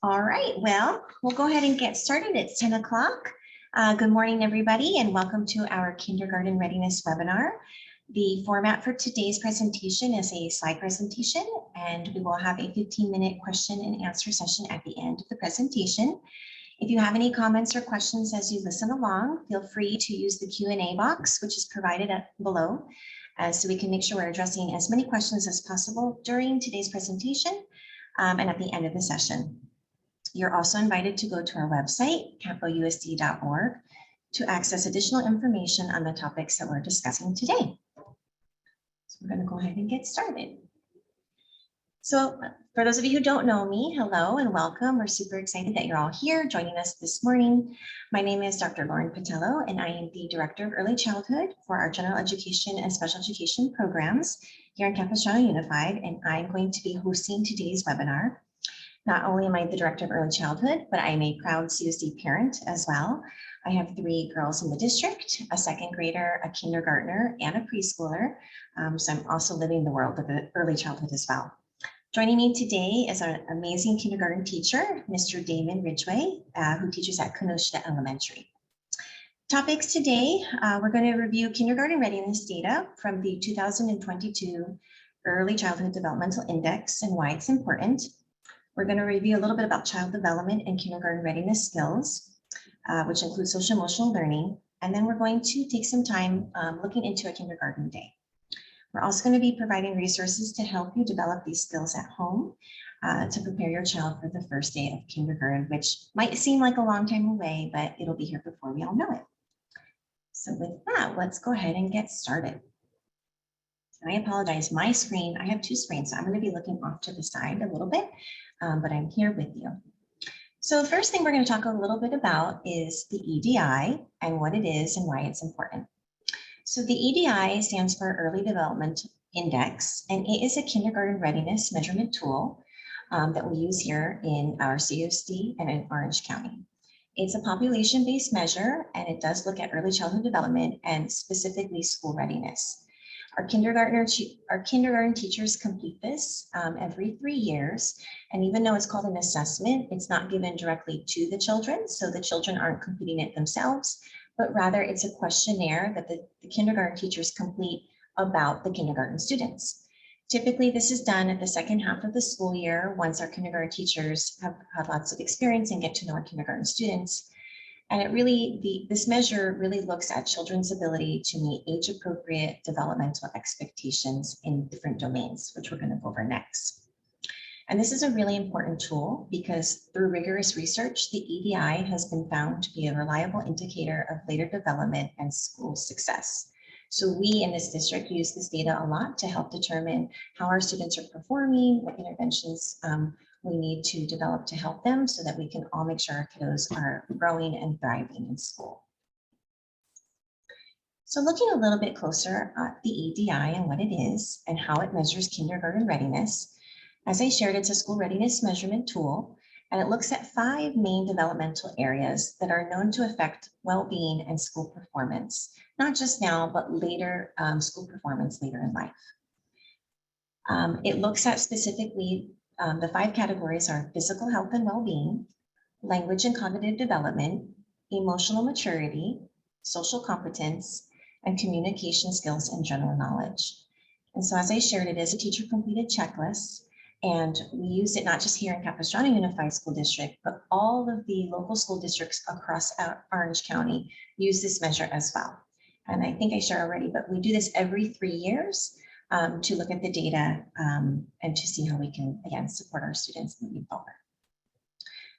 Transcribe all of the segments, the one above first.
All right, well, we'll go ahead and get started. It's 10 o'clock. Good morning, everybody, and welcome to our Kindergarten Readiness webinar. The format for today's presentation is a slide presentation, and we will have a 15-minute question and answer session at the end of the presentation. If you have any comments or questions as you listen along, feel free to use the Q&A box, which is provided below, so we can make sure we're addressing as many questions as possible during today's presentation and at the end of the session. You're also invited to go to our website, capousd.org, to access additional information on the topics that we're discussing today. So we're going to go ahead and get started. So for those of you who don't know me, hello and welcome. We're super excited that you're all here joining us this morning. My name is Dr. Pattullo, and I am the Director of Early Childhood for our General Education and Special Education programs here in Capistrano Unified, and I'm going to be hosting today's webinar. Not only am I the Director of Early Childhood, but I'm a proud CUSD parent as well. I have 3 girls in the district, a 2nd grader, a kindergartner, and a preschooler. So I'm also living the world of early childhood as well. Joining me today is an amazing kindergarten teacher, Mr. Damon Ridgway, who teaches at Kinoshita Elementary. Topics today, we're going to review kindergarten readiness data from the 2022 Early Childhood Developmental Index and why it's important. We're going to review a little bit about child development and kindergarten readiness skills, which includes social emotional learning. And then we're going to take some time looking into a kindergarten day. We're also going to be providing resources to help you develop these skills at home to prepare your child for the first day of kindergarten, which might seem like a long time away, but it'll be here before we all know it. So with that, let's go ahead and get started. I apologize, my screen, I have 2 screens, so I'm going to be looking off to the side a little bit, but I'm here with you. So the first thing we're going to talk a little bit about is the EDI and what it is and why it's important. So the EDI stands for Early Development Index, and it is a kindergarten readiness measurement tool that we use here in our CUSD and in Orange County. It's a population-based measure, and it does look at early childhood development and specifically school readiness. Our kindergarten teachers complete this every 3 years. And even though it's called an assessment, it's not given directly to the children. So the children aren't completing it themselves, but rather it's a questionnaire that the kindergarten teachers complete about the kindergarten students. Typically, this is done at the second half of the school year once our kindergarten teachers have had lots of experience and get to know our kindergarten students. And it really, this measure really looks at children's ability to meet age-appropriate developmental expectations in different domains, which we're going to go over next. And this is a really important tool because through rigorous research, the EDI has been found to be a reliable indicator of later development and school success. So we in this district use this data a lot to help determine how our students are performing, what interventions we need to develop to help them so that we can all make sure our kiddos are growing and thriving in school. So looking a little bit closer at the EDI and what it is and how it measures kindergarten readiness, as I shared, it's a school readiness measurement tool, and it looks at 5 main developmental areas that are known to affect well-being and school performance, not just now, but later school performance later in life. It looks at specifically the 5 categories are physical health and well-being, language and cognitive development, emotional maturity, social competence, and communication skills and general knowledge. And so as I shared, it is a teacher-completed checklist, and we use it not just here in Capistrano Unified School District, but all of the local school districts across Orange County use this measure as well. And I think I shared already, but we do this every 3 years. To look at the data and to see how we can, again, support our students moving forward.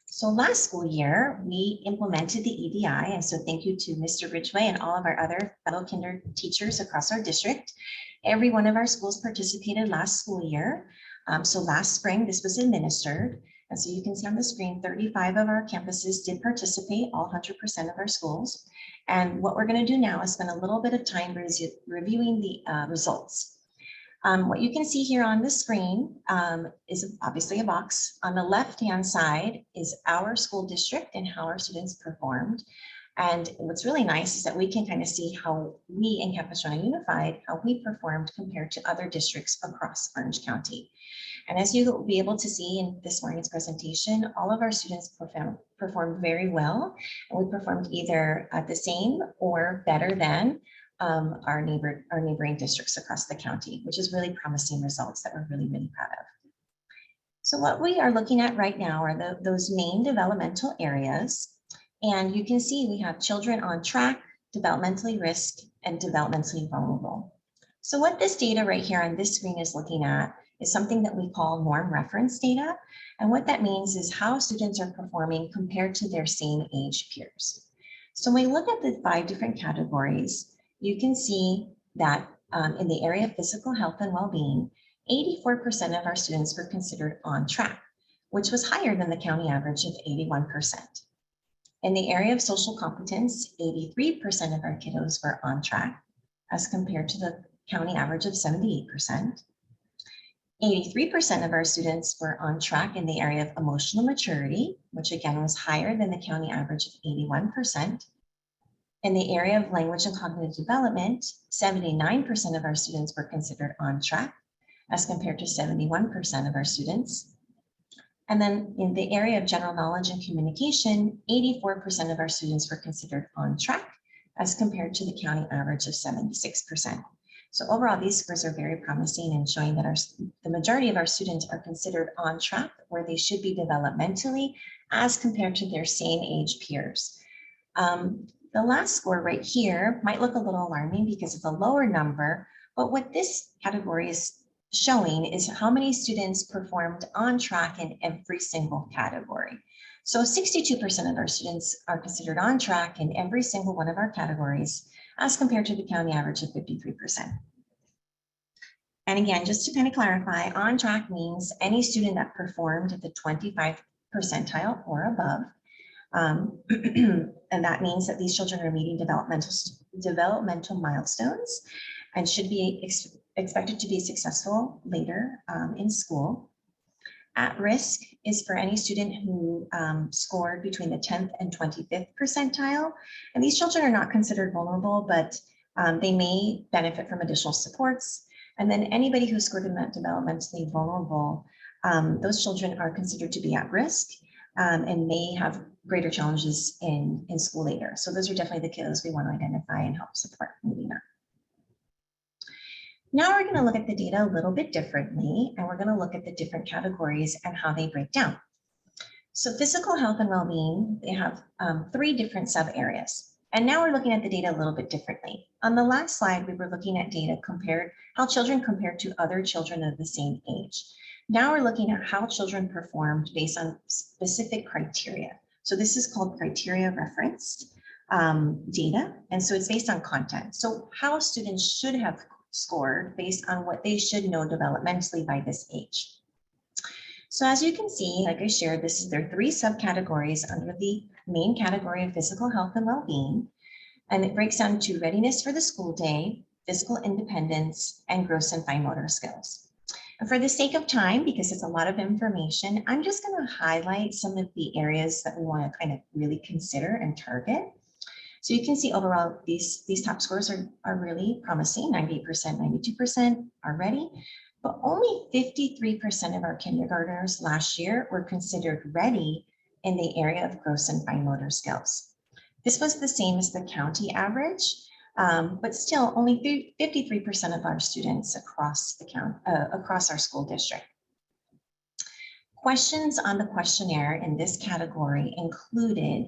So last school year, we implemented the EDI, and so thank you to Mr. Ridgway and all of our other fellow kinder teachers across our district. Every one of our schools participated last school year. So last spring, this was administered. And so you can see on the screen, 35 of our campuses did participate, all 100% of our schools. And what we're going to do now is spend a little bit of time reviewing the results. What you can see here on the screen is obviously a box. On the left-hand side is our school district and how our students performed. And what's really nice is that we can kind of see how we in Capistrano Unified, how we performed compared to other districts across Orange County. And as you'll be able to see in this morning's presentation, all of our students performed very well, and we performed either at the same or better than our neighboring districts across the county, which is really promising results that we're really, really proud of. So what we are looking at right now are those main developmental areas. And you can see we have children on track, developmentally risked, and developmentally vulnerable. So what this data right here on this screen is looking at is something that we call norm reference data. And what that means is how students are performing compared to their same age peers. So when we look at the 5 different categories, you can see that in the area of physical health and well-being, 84% of our students were considered on track, which was higher than the county average of 81%. In the area of social competence, 83% of our kiddos were on track as compared to the county average of 78%. 83% of our students were on track in the area of emotional maturity, which again was higher than the county average of 81%. In the area of language and cognitive development, 79% of our students were considered on track as compared to 71% of our students. And then in the area of general knowledge and communication, 84% of our students were considered on track as compared to the county average of 76%. So overall, these scores are very promising and showing that the majority of our students are considered on track where they should be developmentally as compared to their same age peers. The last score right here might look a little alarming because it's a lower number, but what this category is showing is how many students performed on track in every single category. So 62% of our students are considered on track in every single one of our categories as compared to the county average of 53%. And again, just to kind of clarify, on track means any student that performed at the 25th percentile or above. And that means that these children are meeting developmental milestones and should be expected to be successful later in school. At risk is for any student who scored between the 10th and 25th percentile. And these children are not considered vulnerable, but they may benefit from additional supports. And then anybody who scored in that developmentally vulnerable, those children are considered to be at risk and may have greater challenges in school later. So those are definitely the kiddos we want to identify and help support moving on. Now we're going to look at the data a little bit differently, and we're going to look at the different categories and how they break down. So physical health and well-being, they have 3 different sub areas. And now we're looking at the data a little bit differently. On the last slide, we were looking at data how children compared to other children of the same age. Now we're looking at how children performed based on specific criteria. So this is called criteria referenced data. And so it's based on content. So how students should have scored based on what they should know developmentally by this age. So as you can see, like I shared, there are 3 subcategories under the main category of physical health and well-being. And it breaks down to readiness for the school day, physical independence, and gross and fine motor skills. And for the sake of time, because it's a lot of information, I'm just going to highlight some of the areas that we want to kind of really consider and target. So you can see overall, these top scores are really promising. 98%, 92% are ready, but only 53% of our kindergartners last year were considered ready in the area of gross and fine motor skills. This was the same as the county average, but still only 53% of our students across our school district. Questions on the questionnaire in this category included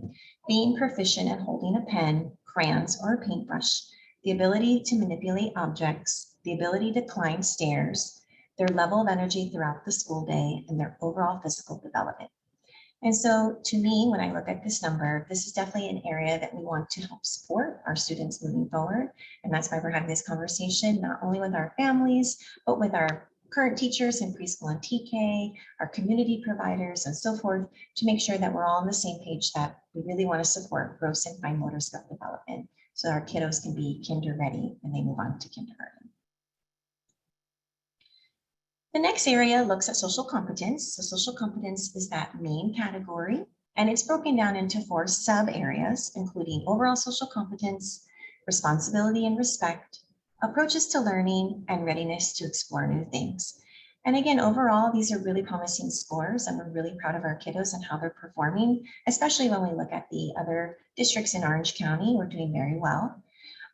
being proficient at holding a pen, crayons, or a paintbrush, the ability to manipulate objects, the ability to climb stairs, their level of energy throughout the school day, and their overall physical development. And so to me, when I look at this number, this is definitely an area that we want to help support our students moving forward. And that's why we're having this conversation, not only with our families, but with our current teachers in preschool and TK, our community providers, and so forth, to make sure that we're all on the same page that we really want to support gross and fine motor skill development so our kiddos can be kinder ready when they move on to kindergarten. The next area looks at social competence. So social competence is that main category And it's broken down into 4 sub-areas, including overall social competence, responsibility and respect, approaches to learning, and readiness to explore new things. And again, overall, these are really promising scores, and we're really proud of our kiddos and how they're performing, especially when we look at the other districts in Orange County. We're doing very well.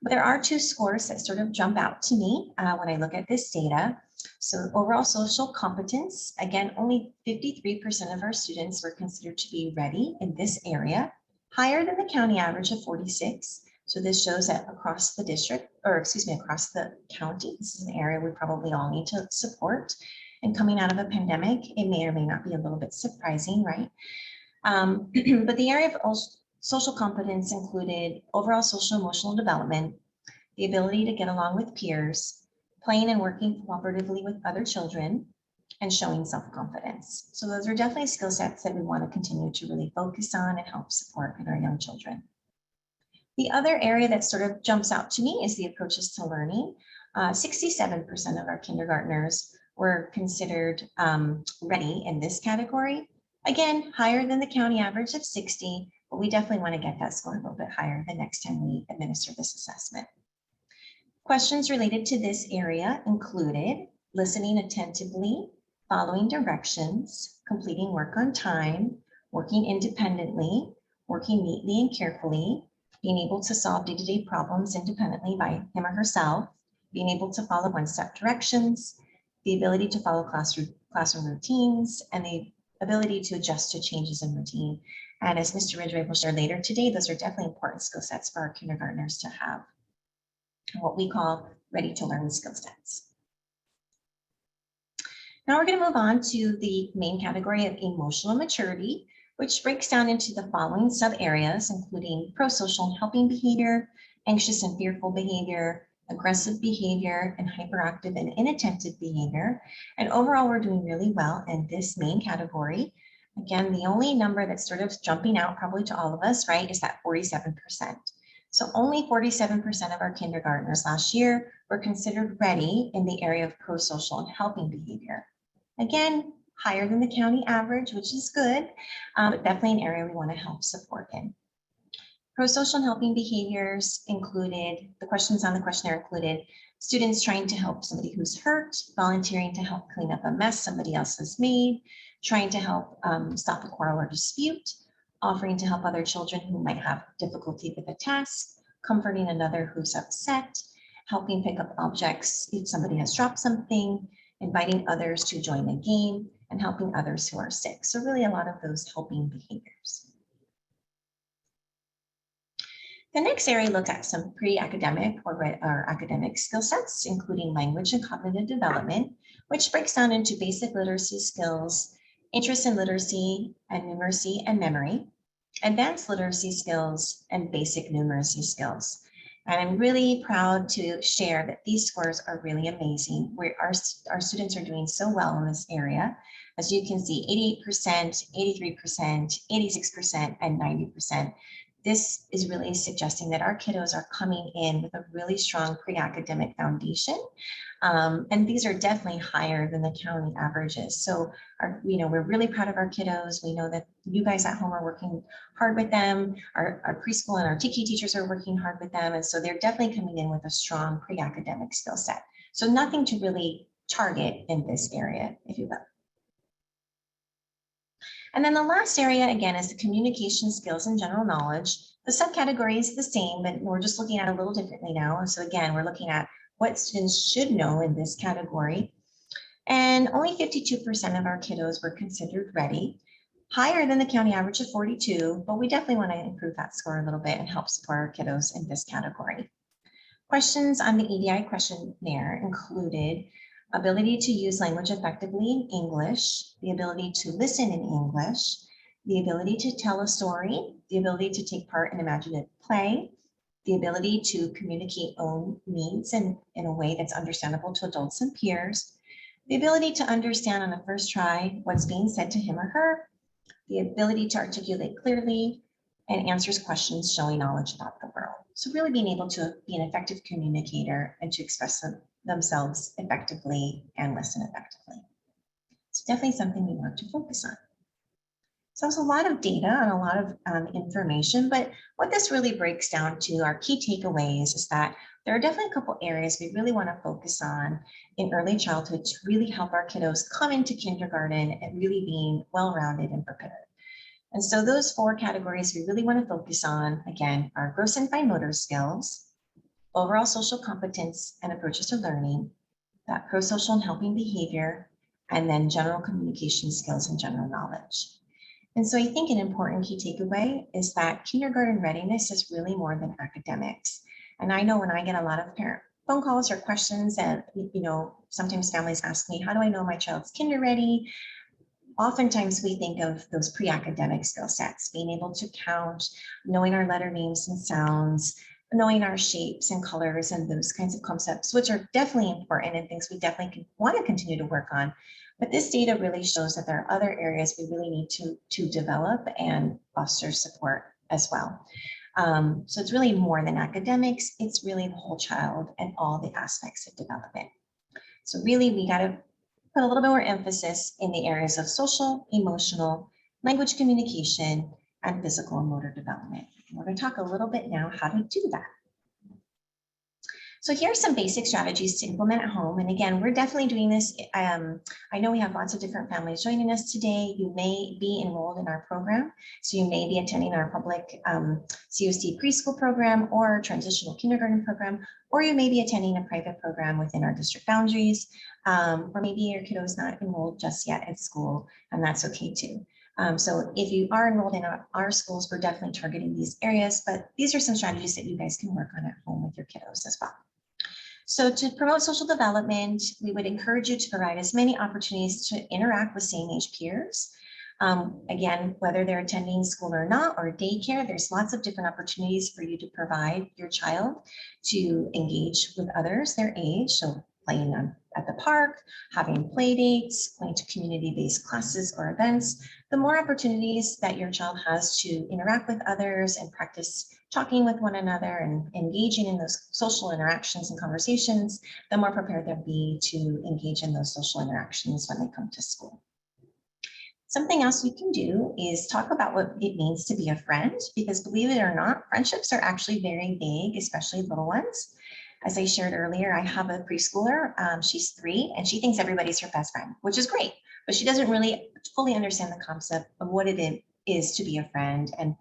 But there are 2 scores that sort of jump out to me when I look at this data. So overall social competence, again, only 53% of our students were considered to be ready in this area, higher than the county average of 46. So this shows that across the district, or excuse me, across the county, this is an area we probably all need to support. And coming out of a pandemic, it may or may not be a little bit surprising, right? But the area of social competence included overall social emotional development, the ability to get along with peers, playing and working cooperatively with other children, and showing self-confidence. So those are definitely skill sets that we want to continue to really focus on and help support in our young children. The other area that sort of jumps out to me is the approaches to learning. 67% of our kindergartners were considered ready in this category. Again, higher than the county average of 60, but we definitely want to get that score a little bit higher the next time we administer this assessment. Questions related to this area included listening attentively, following directions, completing work on time, working independently, working neatly and carefully, being able to solve day-to-day problems independently by him or herself, being able to follow one-step directions, the ability to follow classroom routines, and the ability to adjust to changes in routine. And as Mr. Ridgway will share later today, those are definitely important skill sets for our kindergartners to have, what we call ready to learn skill sets. Now we're going to move on to the main category of emotional maturity, which breaks down into the following sub-areas, including pro-social and helping behavior, anxious and fearful behavior, aggressive behavior, and hyperactive and inattentive behavior. And overall, we're doing really well in this main category. Again, the only number that's sort of jumping out probably to all of us, right, is that 47%. So only 47% of our kindergartners last year were considered ready in the area of pro-social and helping behavior. Again, higher than the county average, which is good, but definitely an area we want to help support in. Pro-social and helping behaviors included, the questions on the questionnaire included students trying to help somebody who's hurt, volunteering to help clean up a mess somebody else has made, trying to help stop a quarrel or dispute, offering to help other children who might have difficulty with a task, comforting another who's upset, helping pick up objects if somebody has dropped something, inviting others to join a game, and helping others who are sick. So really a lot of those helping behaviors. The next area looked at some pre-academic or academic skill sets, including language and cognitive development, which breaks down into basic literacy skills, interest in literacy and numeracy and memory, advanced literacy skills, and basic numeracy skills. And I'm really proud to share that these scores are really amazing. Our students are doing so well in this area. As you can see, 88%, 83%, 86%, and 90%. This is really suggesting that our kiddos are coming in with a really strong pre-academic foundation. And these are definitely higher than the county averages. So we're really proud of our kiddos. We know that you guys at home are working hard with them. Our preschool and our TK teachers are working hard with them. And so they're definitely coming in with a strong pre-academic skill set. So nothing to really target in this area, if you will. And then the last area, again, is the communication skills and general knowledge. The subcategory is the same, but we're just looking at it a little differently now. So again, we're looking at what students should know in this category. And only 52% of our kiddos were considered ready, higher than the county average of 42, but we definitely want to improve that score a little bit and help support our kiddos in this category. Questions on the EDI questionnaire included ability to use language effectively in English, the ability to listen in English, the ability to tell a story, the ability to take part in imaginative play, the ability to communicate own needs in a way that's understandable to adults and peers, the ability to understand on a first try what's being said to him or her, the ability to articulate clearly, and answers questions showing knowledge about the world. So really being able to be an effective communicator and to express themselves effectively and listen effectively. It's definitely something we want to focus on. So it's a lot of data and a lot of information, but what this really breaks down to, our key takeaways, is that there are definitely a couple areas we really want to focus on in early childhood to really help our kiddos come into kindergarten and really being well-rounded and prepared. And so those 4 categories we really want to focus on, again, are gross and fine motor skills, overall social competence and approaches to learning, that pro-social and helping behavior, and then general communication skills and general knowledge. And so I think an important key takeaway is that kindergarten readiness is really more than academics. And I know when I get a lot of parent phone calls or questions, and sometimes families ask me, how do I know my child's kinder ready? Oftentimes we think of those pre-academic skill sets, being able to count, knowing our letter names and sounds, knowing our shapes and colors and those kinds of concepts, which are definitely important and things we definitely want to continue to work on. But this data really shows that there are other areas we really need to develop and foster support as well. So it's really more than academics, it's really the whole child and all the aspects of development. So really we got to put a little bit more emphasis in the areas of social, emotional, language communication, and physical and motor development. We're going to talk a little bit now how to do that. So here are some basic strategies to implement at home. And again, we're definitely doing this. I know we have lots of different families joining us today. You may be enrolled in our program. So you may be attending our public CUSD preschool program or transitional kindergarten program, or you may be attending a private program within our district boundaries, or maybe your kiddo is not enrolled just yet at school, and that's okay too. So if you are enrolled in our schools, we're definitely targeting these areas, but these are some strategies that you guys can work on at home with your kiddos as well. So to promote social development, we would encourage you to provide as many opportunities to interact with same age peers. Again, whether they're attending school or not, or daycare, there's lots of different opportunities for you to provide your child to engage with others their age. So playing at the park, having play dates, going to community-based classes or events. The more opportunities that your child has to interact with others and practice talking with one another and engaging in those social interactions and conversations, the more prepared they'll be to engage in those social interactions when they come to school. Something else you can do is talk about what it means to be a friend, because believe it or not, friendships are actually very big, especially little ones. As I shared earlier, I have a preschooler, she's 3, and she thinks everybody's her best friend, which is great, but she doesn't really fully understand the concept of what it is to be a friend and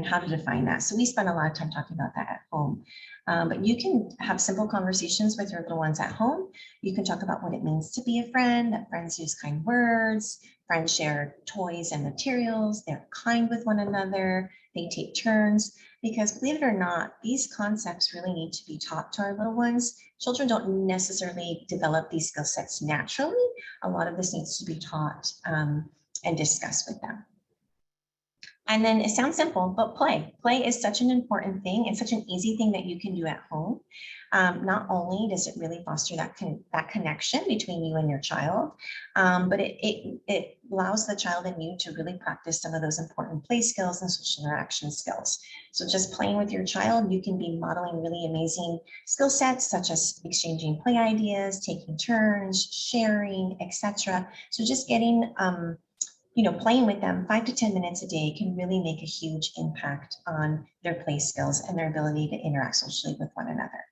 how to define that. So we spend a lot of time talking about that at home. But you can have simple conversations with your little ones at home. You can talk about what it means to be a friend, that friends use kind words, friends share toys and materials, they're kind with one another, they take turns, because believe it or not, these concepts really need to be taught to our little ones. Children don't necessarily develop these skill sets naturally. A lot of this needs to be taught and discussed with them. And then it sounds simple, but play. Play is such an important thing. It's such an easy thing that you can do at home. Not only does it really foster that connection between you and your child, but it allows the child and you to really practice some of those important play skills and social interaction skills. So just playing with your child, you can be modeling really amazing skill sets, such as exchanging play ideas, taking turns, sharing, etc. So just getting playing with them 5 to 10 minutes a day can really make a huge impact on their play skills and their ability to interact socially with one another.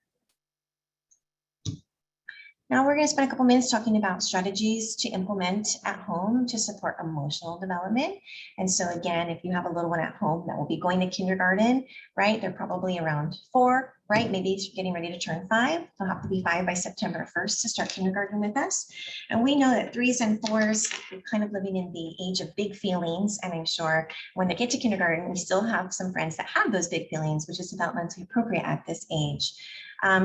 Now we're going to spend a couple minutes talking about strategies to implement at home to support emotional development. And so again, if you have a little one at home that will be going to kindergarten, right? They're probably around 4, right? Maybe it's getting ready to turn 5. They'll have to be 5 by September 1st to start kindergarten with us. And we know that 3s and 4s are kind of living in the age of big feelings. And I'm sure when they get to kindergarten, we still have some friends that have those big feelings, which is developmentally appropriate at this age.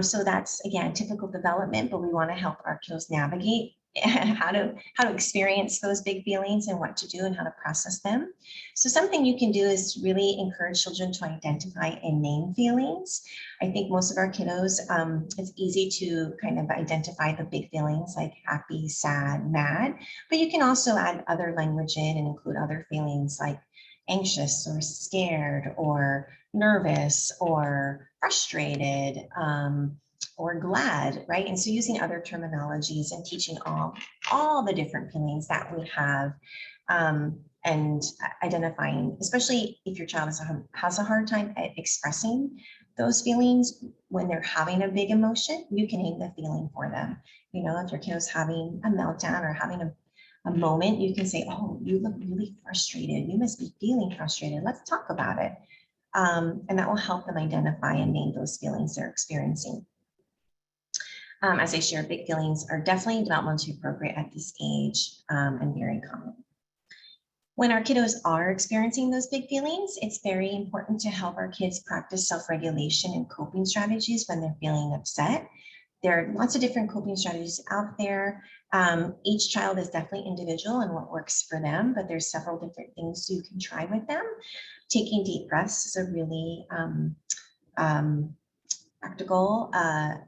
So that's, again, typical development, but we want to help our kiddos navigate how to experience those big feelings and what to do and how to process them. So something you can do is really encourage children to identify and name feelings. I think most of our kiddos, it's easy to kind of identify the big feelings like happy, sad, mad, but you can also add other language in and include other feelings like anxious or scared or nervous or frustrated or glad, right? And so using other terminologies and teaching all the different feelings that we have and identifying, especially if your child has a hard time at expressing those feelings when they're having a big emotion, you can name the feeling for them. You know, if your kiddo's having a meltdown or having a moment, you can say, oh, you look really frustrated. You must be feeling frustrated. Let's talk about it. And that will help them identify and name those feelings they're experiencing. As I shared, big feelings are definitely developmentally appropriate at this age and very common. When our kiddos are experiencing those big feelings, it's very important to help our kids practice self-regulation and coping strategies when they're feeling upset. There are lots of different coping strategies out there. Each child is definitely individual and what works for them, but there's several different things you can try with them. Taking deep breaths is a really practical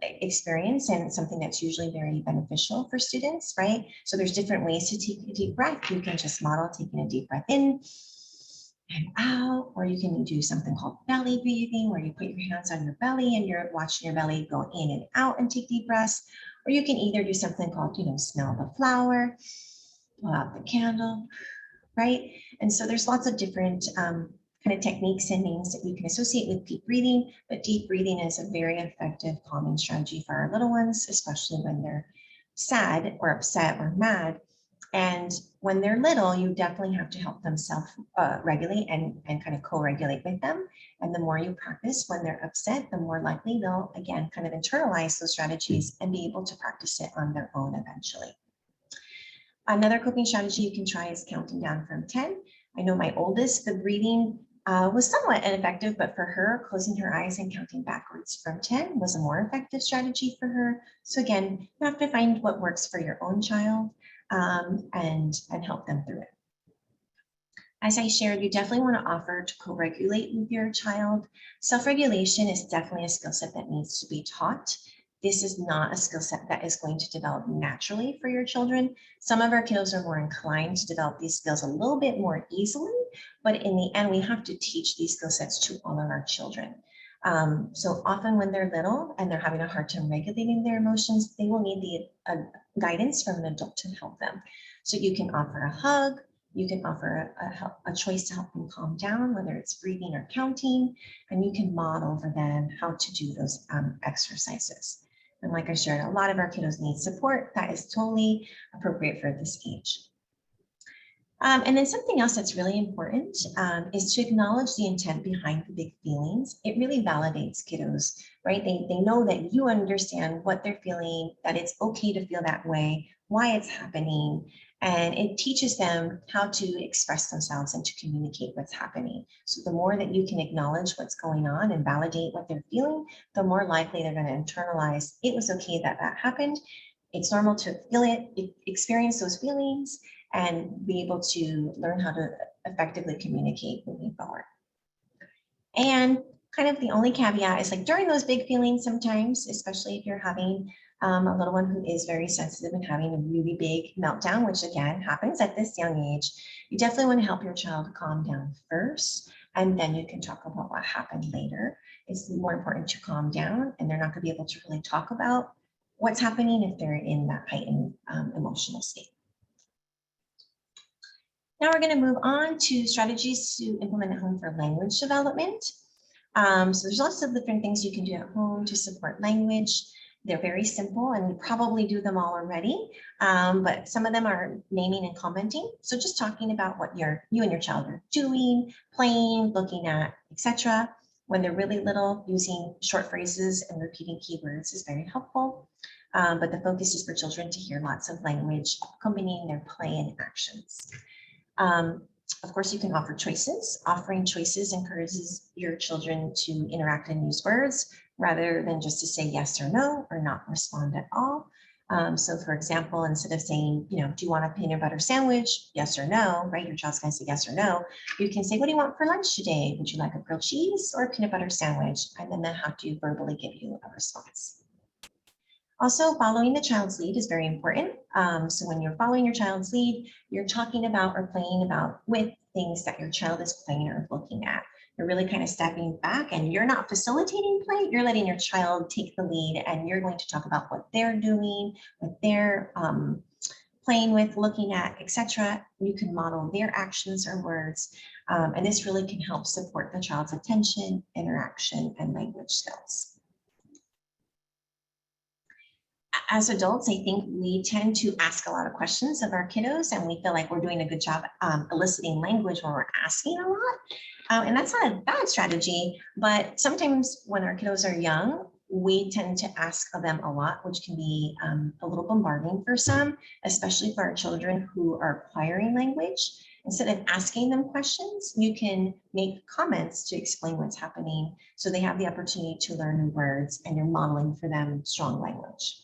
experience and something that's usually very beneficial for students, right? So there's different ways to take a deep breath. You can just model taking a deep breath in and out, or you can do something called belly breathing, where you put your hands on your belly and you're watching your belly go in and out and take deep breaths. Or you can either do something called, smell the flower, blow out the candle, right? And so there's lots of different kind of techniques and names that you can associate with deep breathing, but deep breathing is a very effective calming strategy for our little ones, especially when they're sad or upset or mad. And when they're little, you definitely have to help them self-regulate and kind of co-regulate with them. And the more you practice when they're upset, the more likely they'll, again, kind of internalize those strategies and be able to practice it on their own eventually. Another coping strategy you can try is counting down from 10. I know my oldest, the breathing was somewhat ineffective, but for her, closing her eyes and counting backwards from 10 was a more effective strategy for her. So again, you have to find what works for your own child and help them through it. As I shared, you definitely want to offer to co-regulate with your child. Self-regulation is definitely a skill set that needs to be taught. This is not a skill set that is going to develop naturally for your children. Some of our kiddos are more inclined to develop these skills a little bit more easily, but in the end, we have to teach these skill sets to all of our children. So often when they're little and they're having a hard time regulating their emotions, they will need the guidance from an adult to help them. So you can offer a hug, you can offer a choice to help them calm down, whether it's breathing or counting, and you can model for them how to do those exercises. And like I shared, a lot of our kiddos need support. That is totally appropriate for this age. And then something else that's really important is to acknowledge the intent behind the big feelings. It really validates kiddos, right? They know that you understand what they're feeling, that it's okay to feel that way, why it's happening, and it teaches them how to express themselves and to communicate what's happening. So the more that you can acknowledge what's going on and validate what they're feeling, the more likely they're going to internalize it was okay that that happened. It's normal to feel it, experience those feelings, and be able to learn how to effectively communicate moving forward. And kind of the only caveat is like during those big feelings sometimes, especially if you're having a little one who is very sensitive and having a really big meltdown, which again happens at this young age, you definitely want to help your child calm down first, and then you can talk about what happened later. It's more important to calm down, and they're not going to be able to really talk about what's happening if they're in that heightened emotional state. Now we're going to move on to strategies to implement at home for language development. So there's lots of different things you can do at home to support language. They're very simple and you probably do them all already, but some of them are naming and commenting. So just talking about what you and your child are doing, playing, looking at, etc. When they're really little, using short phrases and repeating keywords is very helpful. But the focus is for children to hear lots of language accompanying their play and actions. Of course, you can offer choices. Offering choices encourages your children to interact and use words rather than just to say yes or no or not respond at all. So for example, instead of saying, do you want a peanut butter sandwich? Yes or no, right? Your child's going to say yes or no. You can say, what do you want for lunch today? Would you like a grilled cheese or a peanut butter sandwich? And then they'll have to verbally give you a response. Also, following the child's lead is very important. So when you're following your child's lead, you're talking about or playing about with things that your child is playing or looking at. You're really kind of stepping back and you're not facilitating play, you're letting your child take the lead and you're going to talk about what they're doing, what they're playing with, looking at, etc. You can model their actions or words, and this really can help support the child's attention, interaction, and language skills. As adults, I think we tend to ask a lot of questions of our kiddos, and we feel like we're doing a good job eliciting language when we're asking a lot. And that's not a bad strategy, but sometimes when our kiddos are young, we tend to ask of them a lot, which can be a little bombarding for some, especially for our children who are acquiring language. Instead of asking them questions, you can make comments to explain what's happening so they have the opportunity to learn new words, and you're modeling for them strong language.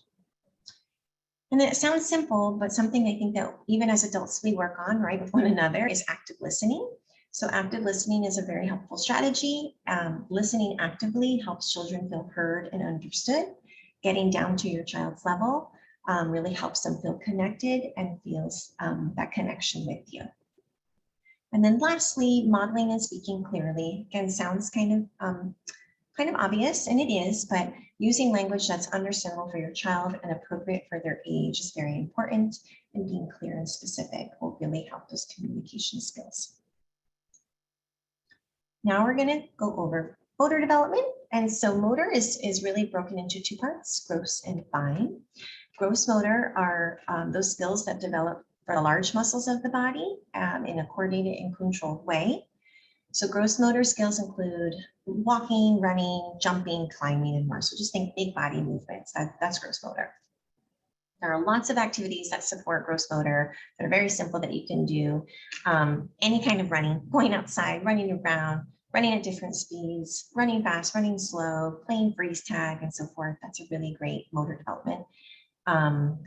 And it sounds simple, but something I think that even as adults we work on, right, with one another, is active listening. So active listening is a very helpful strategy. Listening actively helps children feel heard and understood. Getting down to your child's level really helps them feel connected and feels that connection with you. And then lastly, modeling and speaking clearly. Again, sounds kind of obvious, and it is, but using language that's understandable for your child and appropriate for their age is very important, and being clear and specific will really help those communication skills. Now we're going to go over motor development. And so motor is really broken into two parts, gross and fine. Gross motor are those skills that develop for the large muscles of the body in a coordinated and controlled way. So gross motor skills include walking, running, jumping, climbing, and more. So just think big body movements. That's gross motor. There are lots of activities that support gross motor that are very simple that you can do. Any kind of running, going outside, running around, running at different speeds, running fast, running slow, playing freeze tag, and so forth. That's a really great motor development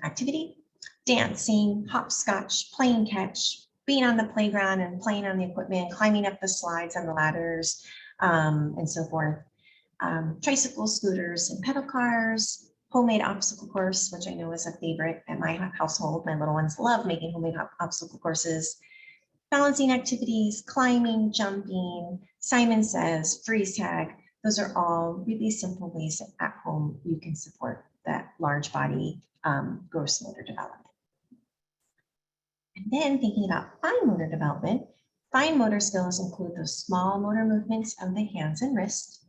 activity. Dancing, hopscotch, playing catch, being on the playground and playing on the equipment, climbing up the slides and the ladders, and so forth. Tricycles, scooters, and pedal cars, homemade obstacle course, which I know is a favorite at my household. My little ones love making homemade obstacle courses. Balancing activities, climbing, jumping, Simon Says, freeze tag. Those are all really simple ways that at home you can support that large body gross motor development. And then thinking about fine motor development, fine motor skills include those small motor movements of the hands and wrists.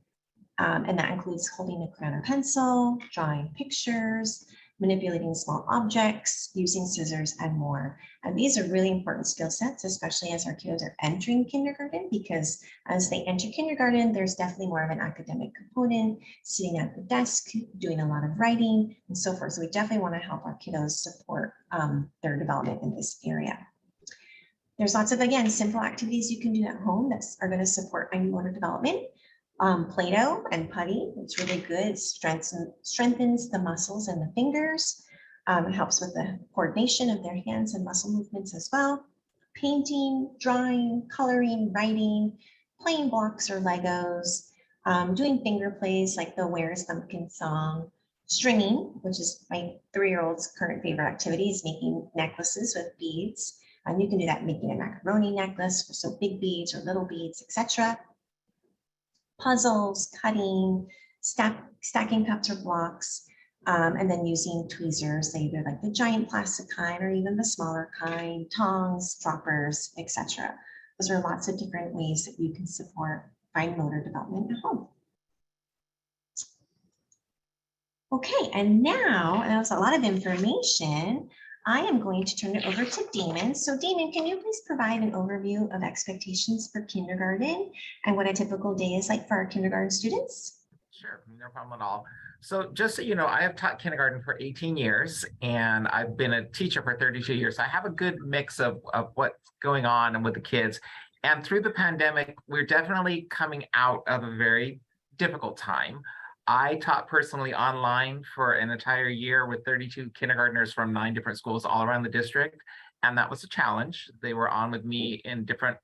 And that includes holding a crayon or pencil, drawing pictures, manipulating small objects, using scissors, and more. And these are really important skill sets, especially as our kiddos are entering kindergarten, because as they enter kindergarten, there's definitely more of an academic component, sitting at the desk, doing a lot of writing, and so forth. So we definitely want to help our kiddos support their development in this area. There's lots of, again, simple activities you can do at home that are going to support fine motor development. Play-Doh and putty, it's really good. It strengthens the muscles in the fingers. It helps with the coordination of their hands and muscle movements as well. Painting, drawing, coloring, writing, playing blocks or Legos, doing finger plays like the Where's Thumbkin song, stringing, which is my 3-year-old's current favorite activity, is making necklaces with beads. And you can do that making a macaroni necklace, so big beads or little beads, etc. Puzzles, cutting, stacking cups or blocks, and then using tweezers, either like the giant plastic kind or even the smaller kind, tongs, droppers, etc. Those are lots of different ways that you can support fine motor development at home. Okay, and now, that was a lot of information. I am going to turn it over to Damon. So Damon, can you please provide an overview of expectations for kindergarten and what a typical day is like for our kindergarten students? Sure, no problem at all. So just so you know, I have taught kindergarten for 18 years and I've been a teacher for 32 years. So I have a good mix of what's going on and with the kids. And through the pandemic, we're definitely coming out of a very difficult time. I taught personally online for an entire year with 32 kindergartners from 9 different schools all around the district. And that was a challenge. They were on with me in different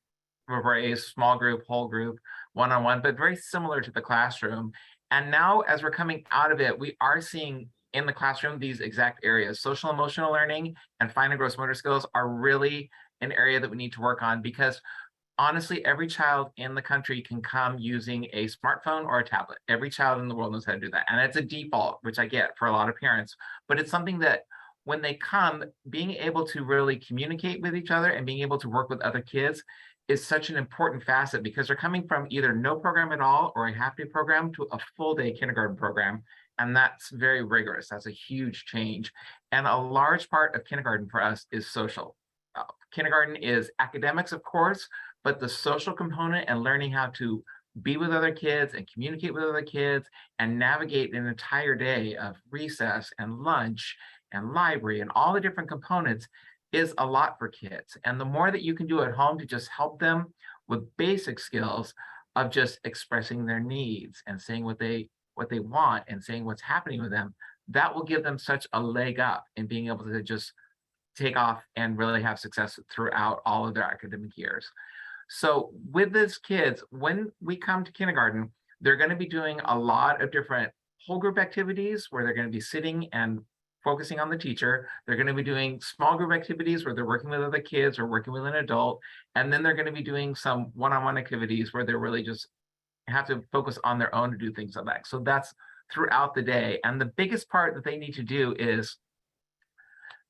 arrays, small group, whole group, one-on-one, but very similar to the classroom. And now as we're coming out of it, we are seeing in the classroom these exact areas. Social emotional learning and fine and gross motor skills are really an area that we need to work on, because honestly, every child in the country can come using a smartphone or a tablet. Every child in the world knows how to do that. And it's a default, which I get for a lot of parents, but it's something that when they come, being able to really communicate with each other and being able to work with other kids is such an important facet, because they're coming from either no program at all or a half day program to a full day kindergarten program. And that's very rigorous. That's a huge change. And a large part of kindergarten for us is social. Kindergarten is academics, of course, but the social component and learning how to be with other kids and communicate with other kids and navigate an entire day of recess and lunch and library and all the different components is a lot for kids. And the more that you can do at home to just help them with basic skills of just expressing their needs and saying what they want and saying what's happening with them, that will give them such a leg up in being able to just take off and really have success throughout all of their academic years. So with these kids, when we come to kindergarten, they're going to be doing a lot of different whole group activities where they're going to be sitting and focusing on the teacher. They're going to be doing small group activities where they're working with other kids or working with an adult. And then they're going to be doing some one-on-one activities where they're really just have to focus on their own to do things like that. So that's throughout the day. And the biggest part that they need to do is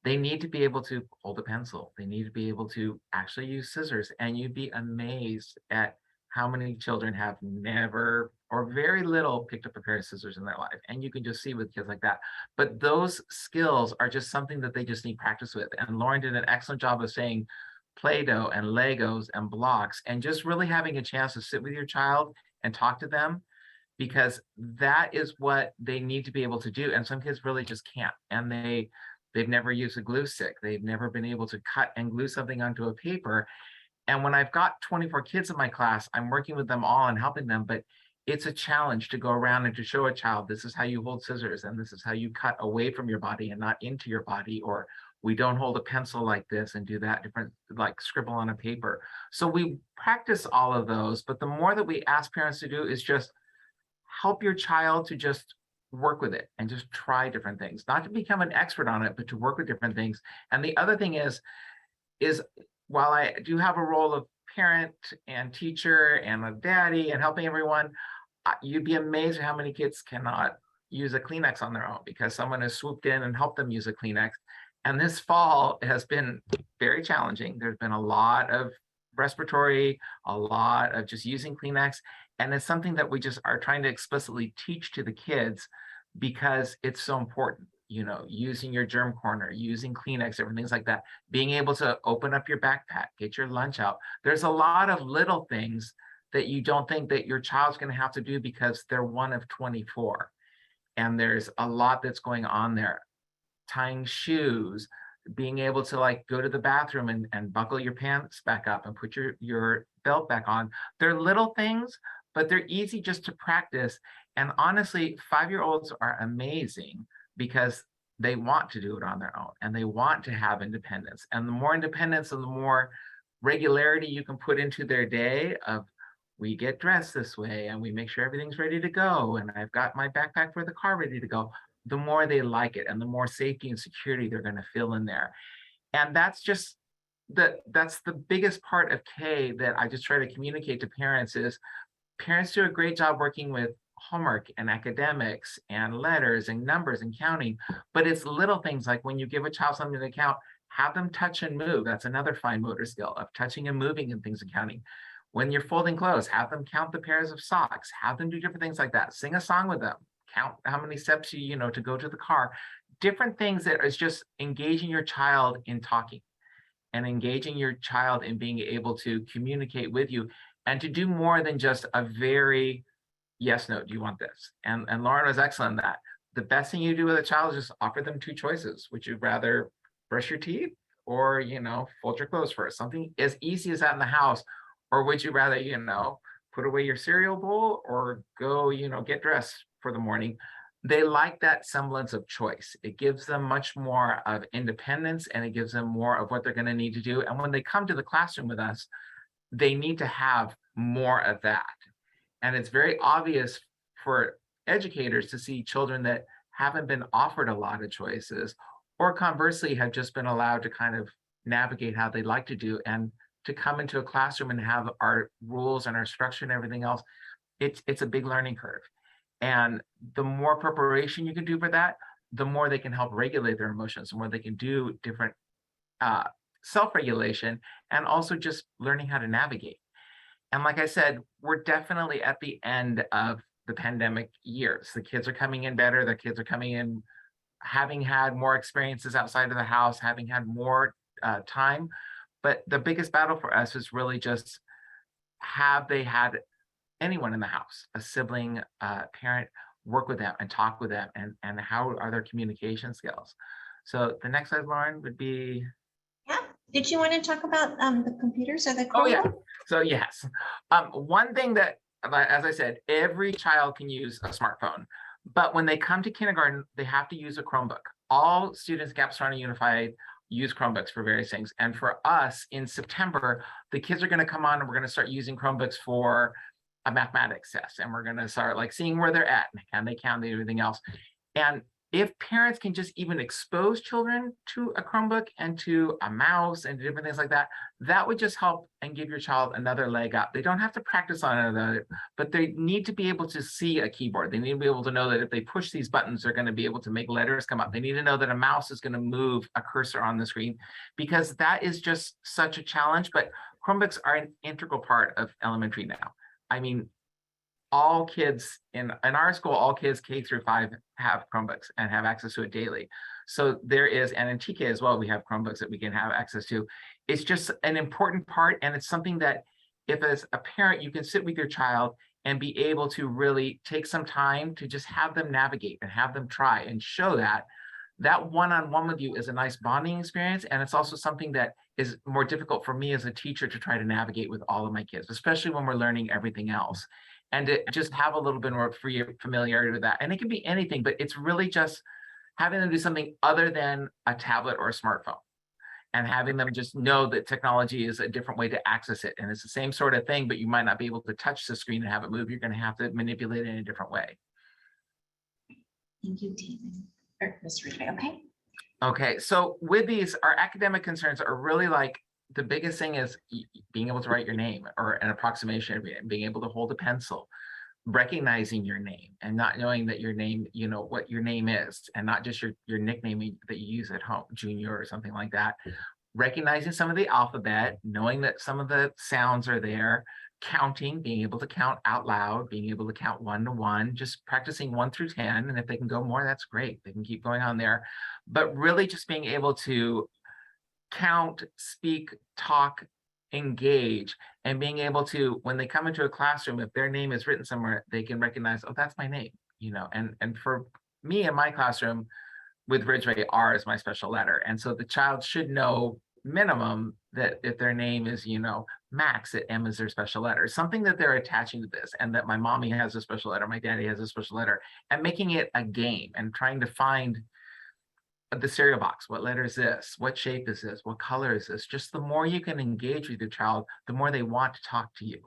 they need to be able to hold a pencil. They need to be able to actually use scissors. And you'd be amazed at how many children have never or very little picked up a pair of scissors in their life. And you can just see with kids like that. But those skills are just something that they just need practice with. And Lauren did an excellent job of saying Play-Doh and Legos and blocks, and just really having a chance to sit with your child and talk to them, because that is what they need to be able to do. And some kids really just can't. And they've never used a glue stick. They've never been able to cut and glue something onto a paper. And when I've got 24 kids in my class, I'm working with them all and helping them, but it's a challenge to go around and to show a child, this is how you hold scissors, and this is how you cut away from your body and not into your body, or we don't hold a pencil like this and do that different, like scribble on a paper. So we practice all of those, but the more that we ask parents to do is just help your child to just work with it and just try different things, not to become an expert on it, but to work with different things. And the other thing is while I do have a role of parent and teacher and a daddy and helping everyone, you'd be amazed at how many kids cannot use a Kleenex on their own because someone has swooped in and helped them use a Kleenex. And this fall has been very challenging. There's been a lot of respiratory, a lot of just using Kleenex. And it's something that we just are trying to explicitly teach to the kids because it's so important. You know, using your germ corner, using Kleenex, everything's like that, being able to open up your backpack, get your lunch out. There's a lot of little things that you don't think that your child's going to have to do because they're one of 24. And there's a lot that's going on there. Tying shoes, being able to like go to the bathroom and buckle your pants back up and put your belt back on. They're little things, but they're easy just to practice. And honestly, 5-year-olds are amazing because they want to do it on their own and they want to have independence. And the more independence and the more regularity you can put into their day of, we get dressed this way and we make sure everything's ready to go and I've got my backpack for the car ready to go, the more they like it and the more safety and security they're going to feel in there. And that's just that's the biggest part of K that I just try to communicate to parents is parents do a great job working with homework and academics and letters and numbers and counting, but it's little things like when you give a child something to count, have them touch and move. That's another fine motor skill of touching and moving and things and counting. When you're folding clothes, have them count the pairs of socks, have them do different things like that. Sing a song with them, count how many steps you know to go to the car. Different things that is just engaging your child in talking and engaging your child in being able to communicate with you and to do more than just a very yes, no, do you want this? And Lauren was excellent in that. The best thing you do with a child is just offer them 2 choices. Would you rather brush your teeth or, you know, fold your clothes first? Something as easy as that in the house. Or would you rather, you know, put away your cereal bowl or go, you know, get dressed for the morning? They like that semblance of choice. It gives them much more of independence and it gives them more of what they're going to need to do. And when they come to the classroom with us, they need to have more of that. And it's very obvious for educators to see children that haven't been offered a lot of choices, or conversely have just been allowed to kind of navigate how they like to do, and to come into a classroom and have our rules and our structure and everything else. It's a big learning curve. And the more preparation you can do for that, the more they can help regulate their emotions, the more they can do different self-regulation, and also just learning how to navigate. And like I said, we're definitely at the end of the pandemic years. The kids are coming in better. The kids are coming in having had more experiences outside of the house, having had more time. But the biggest battle for us is really just, have they had anyone in the house, a sibling, parent, work with them and talk with them, and how are their communication skills? So the next slide, Lauren, would be. Yeah. Did you want to talk about the computers or the Chromebook? Oh yeah. So yes, one thing that, as I said, every child can use a smartphone, but when they come to kindergarten, they have to use a Chromebook. All students at Capistrano Unified use Chromebooks for various things. And for us in September, the kids are going to come on and we're going to start using Chromebooks for a mathematics test. And we're going to start like seeing where they're at and can they count and everything else. And if parents can just even expose children to a Chromebook and to a mouse and different things like that, that would just help and give your child another leg up. They don't have to practice on it, but they need to be able to see a keyboard. They need to be able to know that if they push these buttons, they're going to be able to make letters come up. They need to know that a mouse is going to move a cursor on the screen, because that is just such a challenge. But Chromebooks are an integral part of elementary now. I mean, all kids in our school, all kids K through 5 have Chromebooks and have access to it daily. So there is, and in TK as well, we have Chromebooks that we can have access to. It's just an important part, and it's something that if as a parent, you can sit with your child and be able to really take some time to just have them navigate and have them try and show that one-on-one with you is a nice bonding experience. And it's also something that is more difficult for me as a teacher to try to navigate with all of my kids, especially when we're learning everything else. And to just have a little bit more familiarity with that. And it can be anything, but it's really just having them do something other than a tablet or a smartphone, and having them just know that technology is a different way to access it. And it's the same sort of thing, but you might not be able to touch the screen and have it move. You're going to have to manipulate it in a different way. Thank you, Damon. Or Mr. Ridgway, okay. Okay, so with these, our academic concerns are really like, the biggest thing is being able to write your name or an approximation, being able to hold a pencil, recognizing your name and not knowing that your name, you know, what your name is, and not just your nickname that you use at home, Junior or something like that. Recognizing some of the alphabet, knowing that some of the sounds are there, counting, being able to count out loud, being able to count 1 to 1, just practicing 1 through 10. And if they can go more, that's great. They can keep going on there. But really just being able to count, speak, talk, engage, and being able to, when they come into a classroom, if their name is written somewhere, they can recognize, oh, that's my name, you know. And for me in my classroom with Ridgway, R is my special letter. And so the child should know minimum that if their name is, you know, Max, that M is their special letter, something that they're attaching to this, and that my mommy has a special letter, my daddy has a special letter, and making it a game and trying to find the cereal box. What letter is this? What shape is this? What color is this? Just the more you can engage with your child, the more they want to talk to you.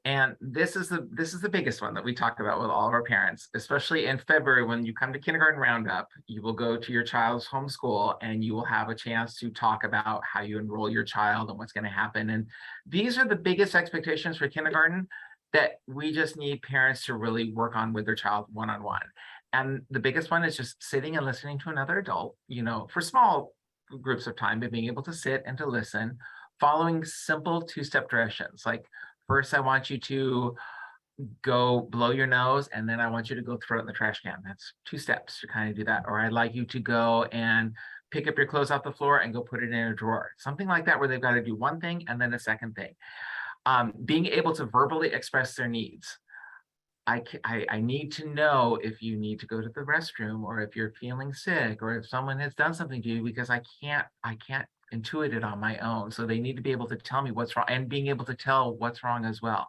And this is the biggest one that we talk about with all of our parents, especially in February when you come to kindergarten roundup. You will go to your child's homeschool and you will have a chance to talk about how you enroll your child and what's going to happen. And these are the biggest expectations for kindergarten that we just need parents to really work on with their child one-on-one. And the biggest one is just sitting and listening to another adult, you know, for small groups of time, but being able to sit and to listen, following simple 2-step directions. Like, first, I want you to go blow your nose, and then I want you to go throw it in the trash can. That's 2 steps to kind of do that. Or I'd like you to go and pick up your clothes off the floor and go put it in a drawer. Something like that, where they've got to do one thing and then a second thing. Being able to verbally express their needs. I need to know if you need to go to the restroom, or if you're feeling sick, or if someone has done something to you, because I can't intuit it on my own. So they need to be able to tell me what's wrong, and being able to tell what's wrong as well.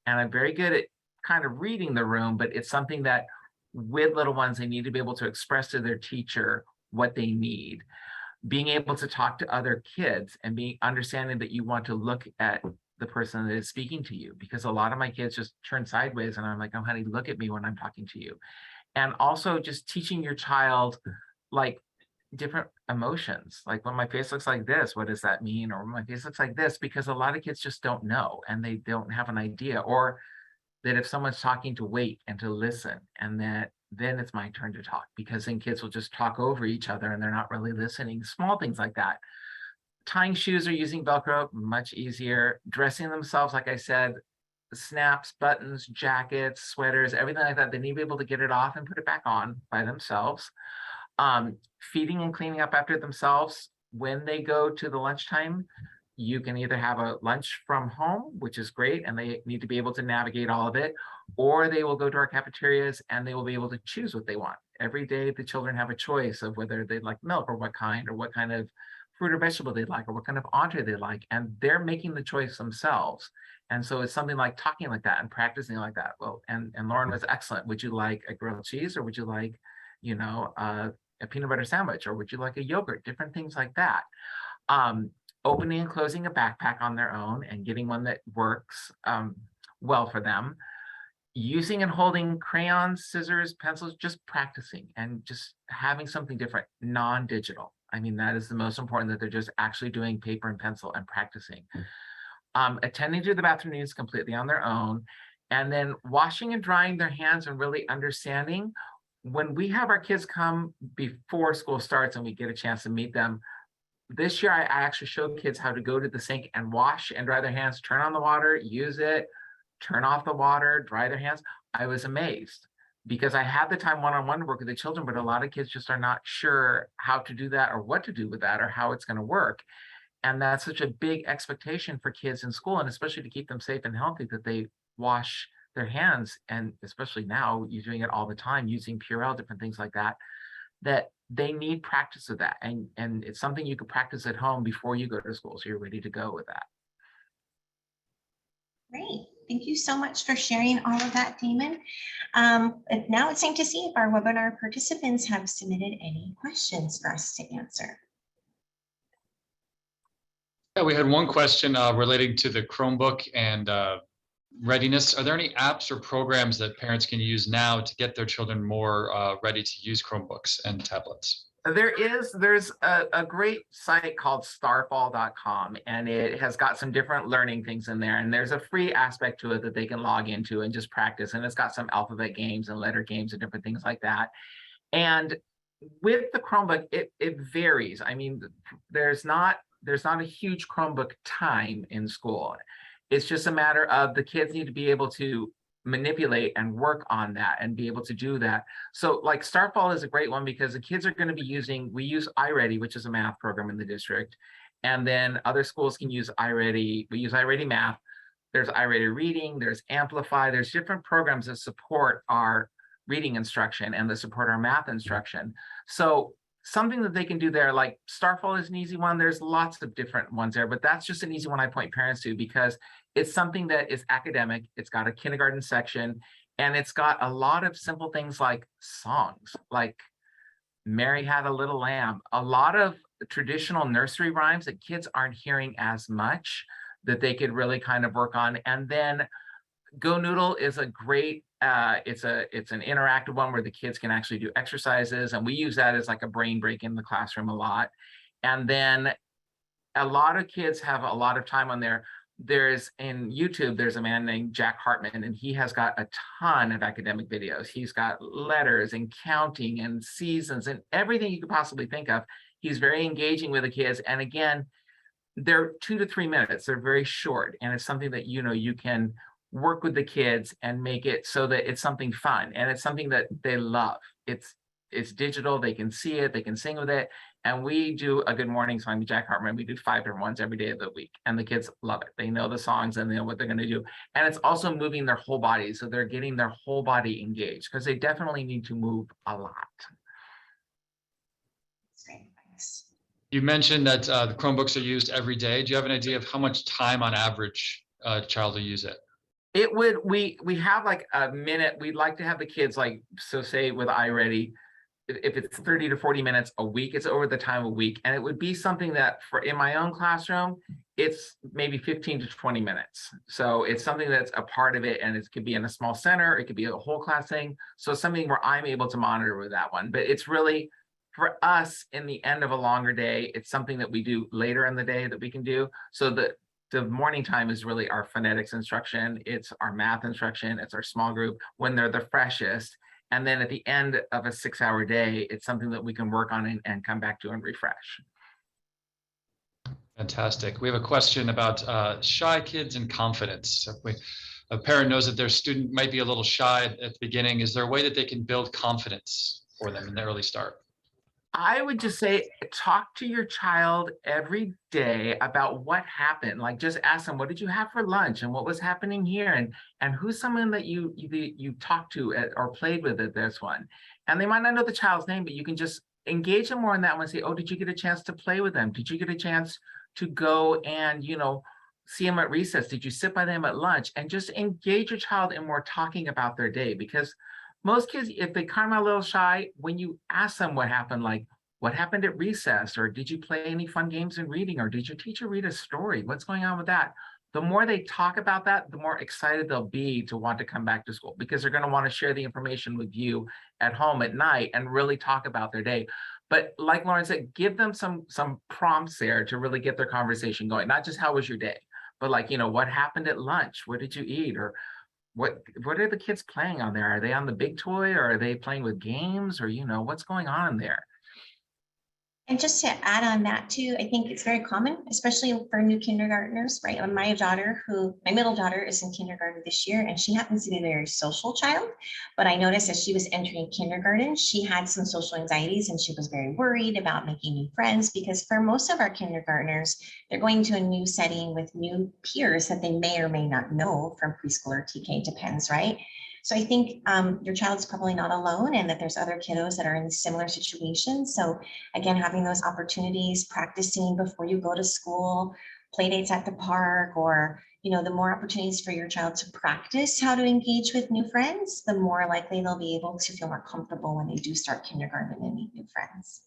And I'm very good at kind of reading the room, but it's something that with little ones, they need to be able to express to their teacher what they need. Being able to talk to other kids and understanding that you want to look at the person that is speaking to you, because a lot of my kids just turn sideways and I'm like, oh, honey, look at me when I'm talking to you. And also just teaching your child like different emotions, like when my face looks like this, what does that mean? Or when my face looks like this, because a lot of kids just don't know and they don't have an idea. Or that if someone's talking, to wait and to listen, and that then it's my turn to talk, because then kids will just talk over each other and they're not really listening. Small things like that. Tying shoes or using Velcro, much easier. Dressing themselves, like I said, snaps, buttons, jackets, sweaters, everything like that. They need to be able to get it off and put it back on by themselves. Feeding and cleaning up after themselves. When they go to the lunchtime, you can either have a lunch from home, which is great, and they need to be able to navigate all of it, or they will go to our cafeterias and they will be able to choose what they want. Every day, the children have a choice of whether they'd like milk or what kind of fruit or vegetable they like, or what kind of entree they like, and they're making the choice themselves. And so it's something like talking like that and practicing like that. Well, and Lauren was excellent. Would you like a grilled cheese, or would you like, a peanut butter sandwich, or would you like a yogurt? Different things like that. Opening and closing a backpack on their own and getting one that works well for them. Using and holding crayons, scissors, pencils, just practicing and just having something different, non-digital. I mean, that is the most important, that they're just actually doing paper and pencil and practicing. Attending to the bathroom needs completely on their own. And then washing and drying their hands and really understanding. When we have our kids come before school starts and we get a chance to meet them, this year I actually showed kids how to go to the sink and wash and dry their hands, turn on the water, use it, turn off the water, dry their hands. I was amazed, because I had the time one-on-one to work with the children, but a lot of kids just are not sure how to do that or what to do with that or how it's going to work. And that's such a big expectation for kids in school, and especially to keep them safe and healthy, that they wash their hands. And especially now, you're doing it all the time, using Purell, different things like that, that they need practice of that. And it's something you could practice at home before you go to school, so you're ready to go with that. Great. Thank you so much for sharing all of that, Damon. And now it's time to see if our webinar participants have submitted any questions for us to answer. Yeah, we had one question relating to the Chromebook and Readiness. Are there any apps or programs that parents can use now to get their children more ready to use Chromebooks and tablets? There's a great site called starfall.com, and it has got some different learning things in there, and there's a free aspect to it that they can log into and just practice, and it's got some alphabet games and letter games and different things like that. And with the Chromebook, it varies. I mean, there's not a huge Chromebook time in school. It's just a matter of the kids need to be able to manipulate and work on that and be able to do that. So like Starfall is a great one, because the kids are going to be using, we use iReady, which is a math program in the district. And then other schools can use iReady. We use iReady Math. There's iReady Reading, there's Amplify, there's different programs that support our reading instruction and that support our math instruction. So something that they can do there, like Starfall is an easy one. There's lots of different ones there, but that's just an easy one I point parents to, because it's something that is academic. It's got a kindergarten section, and it's got a lot of simple things like songs, like Mary Had a Little Lamb, a lot of traditional nursery rhymes that kids aren't hearing as much, that they could really kind of work on. And then Go Noodle is a great, it's an interactive one where the kids can actually do exercises, and we use that as like a brain break in the classroom a lot. And then a lot of kids have a lot of time on there. There's in YouTube, there's a man named Jack Hartman, and he has got a ton of academic videos. He's got letters and counting and seasons and everything you could possibly think of. He's very engaging with the kids. And again, they're 2 to 3 minutes. They're very short. And it's something that, you can work with the kids and make it so that it's something fun, and it's something that they love. It's digital. They can see it. They can sing with it. And we do a good morning song with Jack Hartman. We do 5 different ones every day of the week, and the kids love it. They know the songs and they know what they're going to do. And it's also moving their whole body. So they're getting their whole body engaged, because they definitely need to move a lot. You mentioned that the Chromebooks are used every day. Do you have an idea of how much time on average a child will use it? We have like a minute. We'd like to have the kids, like, so say with iReady, if it's 30 to 40 minutes a week, it's over the time a week. And it would be something that in my own classroom, it's maybe 15 to 20 minutes. So it's something that's a part of it, and it could be in a small center, it could be a whole class thing. So something where I'm able to monitor with that one. But it's really, for us, in the end of a longer day, it's something that we do later in the day that we can do, so that the morning time is really our phonetics instruction. It's our math instruction. It's our small group when they're the freshest. And then at the end of a 6-hour day, it's something that we can work on and come back to and refresh. Fantastic. We have a question about shy kids and confidence. If a parent knows that their student might be a little shy at the beginning, is there a way that they can build confidence for them in the early start? I would just say, talk to your child every day about what happened. Like, just ask them, what did you have for lunch, and what was happening here, and who's someone that you talked to or played with at this one. And they might not know the child's name, but you can just engage them more in that one. Say, oh, did you get a chance to play with them? Did you get a chance to go and see them at recess? Did you sit by them at lunch? And just engage your child in more talking about their day, because most kids, if they come out a little shy, when you ask them what happened, like what happened at recess, or did you play any fun games in reading, or did your teacher read a story? What's going on with that? The more they talk about that, the more excited they'll be to want to come back to school, because they're going to want to share the information with you at home at night and really talk about their day. But like Lauren said, give them some prompts there to really get their conversation going. Not just how was your day, but like, what happened at lunch? What did you eat? Or what are the kids playing on there? Are they on the big toy, or are they playing with games, or what's going on there? And just to add on that too, I think it's very common, especially for new kindergartners, right? My middle daughter is in kindergarten this year, and she happens to be a very social child. But I noticed as she was entering kindergarten, she had some social anxieties, and she was very worried about making new friends, because for most of our kindergartners, they're going to a new setting with new peers that they may or may not know from preschool or TK, depends, right? So I think your child is probably not alone, and that there's other kiddos that are in similar situations. So again, having those opportunities, practicing before you go to school, play dates at the park, or the more opportunities for your child to practice how to engage with new friends, the more likely they'll be able to feel more comfortable when they do start kindergarten and meet new friends.